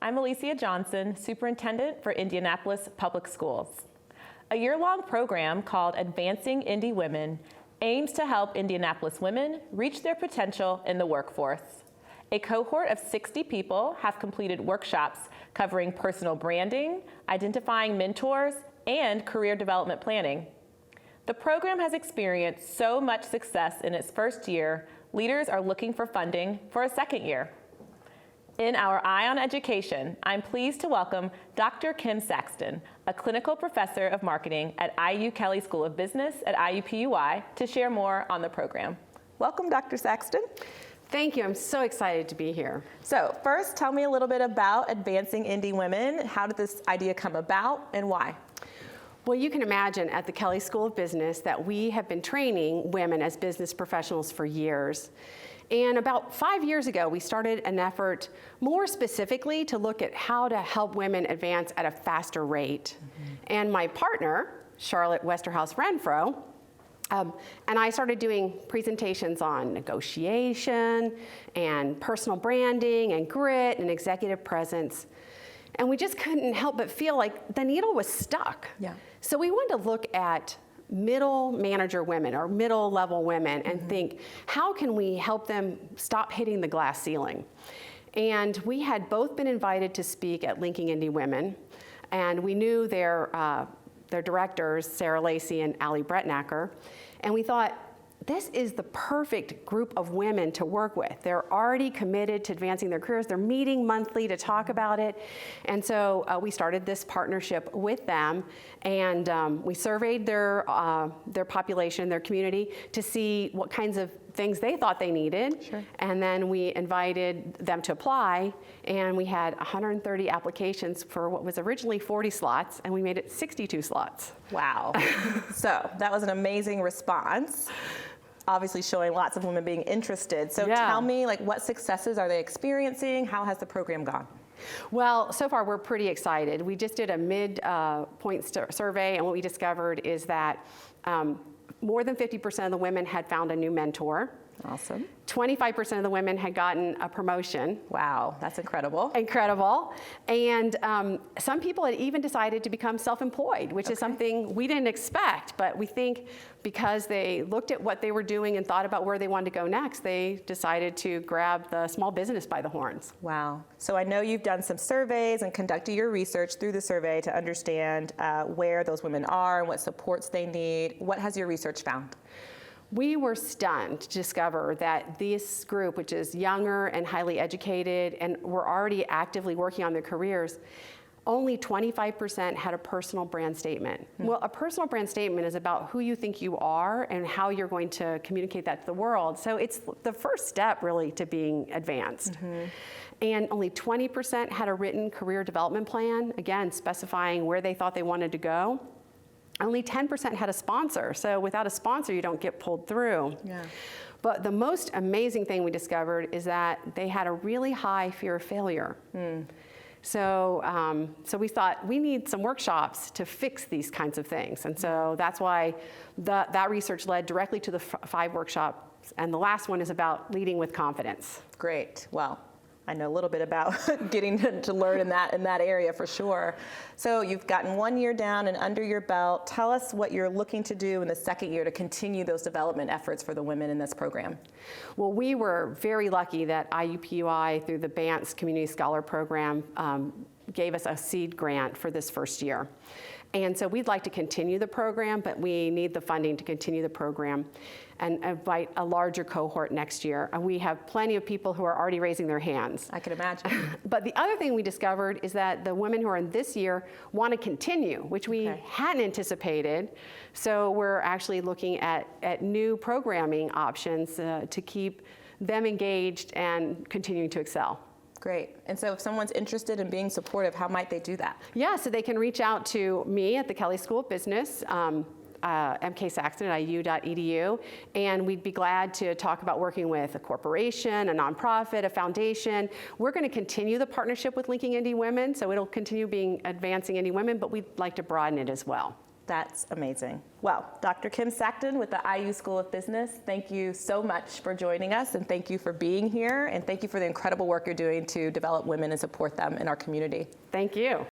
I'm Aleesia Johnson, Superintendent for Indianapolis Public Schools. A year-long program called Advancing Indy Women aims to help Indianapolis women reach their potential in the workforce. A cohort of 60 people have completed workshops covering personal branding, identifying mentors, and career development planning. The program has experienced so much success in its first year, leaders are looking for funding for a second year. In our Eye on Education, I'm pleased to welcome Dr. Kim Saxton, a clinical professor of marketing at IU Kelley School of Business at IUPUI, to share more on the program. Welcome, Dr. Saxton. Thank you. I'm so excited to be here. So first, tell me a little bit about Advancing Indy Women. How did this idea come about and why? Well, you can imagine at the Kelley School of Business that we have been training women as business professionals for years. And about 5 years ago, we started an effort more specifically to look at how to help women advance at a faster rate. And my partner, Charlotte Westerhouse Renfro, and I started doing presentations on negotiation and personal branding and grit and executive presence. And we just couldn't help but feel like the needle was stuck. Yeah. So we wanted to look at middle manager women or middle level women and think, how can we help them stop hitting the glass ceiling? And we had both been invited to speak at Linking Indy Women, and we knew their directors, Sarah Lacey and Allie Bretnacker, and we thought, this is the perfect group of women to work with. They're already committed to advancing their careers. They're meeting monthly to talk about it. And so we started this partnership with them, and we surveyed their population, their community, to see what kinds of things they thought they needed. Sure. And then we invited them to apply, and we had 130 applications for what was originally 40 slots, and we made it 62 slots. Wow. So that was an amazing response. Obviously showing lots of women being interested. So tell me, what successes are they experiencing? How has the program gone? Well, so far we're pretty excited. We just did a mid-point survey, and what we discovered is that more than 50% of the women had found a new mentor. Awesome. 25% of the women had gotten a promotion. Wow, that's incredible. Incredible. And some people had even decided to become self-employed, which is something we didn't expect, but we think because they looked at what they were doing and thought about where they wanted to go next, they decided to grab the small business by the horns. Wow. So I know you've done some surveys and conducted your research through the survey to understand where those women are and what supports they need. What has your research found? We were stunned to discover that this group, which is younger and highly educated and were already actively working on their careers, only 25% had a personal brand statement. Well, a personal brand statement is about who you think you are and how you're going to communicate that to the world. So it's the first step really to being advanced. And only 20% had a written career development plan, again, specifying where they thought they wanted to go. Only 10% had a sponsor, so without a sponsor, you don't get pulled through. Yeah. But the most amazing thing we discovered is that they had a really high fear of failure. So we thought we need some workshops to fix these kinds of things. And so that's why that research led directly to the 5 workshops, and the last one is about leading with confidence. Great. Well, I know a little bit about getting to learn in that area for sure. So you've gotten 1 year down and under your belt. Tell us what you're looking to do in the second year to continue those development efforts for the women in this program. Well, we were very lucky that IUPUI, through the BANTS Community Scholar Program, gave us a seed grant for this first year. And so we'd like to continue the program, but we need the funding to continue the program and invite a larger cohort next year. And we have plenty of people who are already raising their hands. I can imagine. But the other thing we discovered is that the women who are in this year want to continue, which we hadn't anticipated. So we're actually looking at new programming options to keep them engaged and continuing to excel. Great. And so if someone's interested in being supportive, how might they do that? Yeah, so they can reach out to me at the Kelley School of Business, MK Saxton at IU.edu, and we'd be glad to talk about working with a corporation, a nonprofit, a foundation. We're going to continue the partnership with Linking Indy Women, so it'll continue being Advancing Indy Women, but we'd like to broaden it as well. That's amazing. Well, Dr. Kim Saxton with the IU School of Business, thank you so much for joining us, and thank you for being here, and thank you for the incredible work you're doing to develop women and support them in our community. Thank you.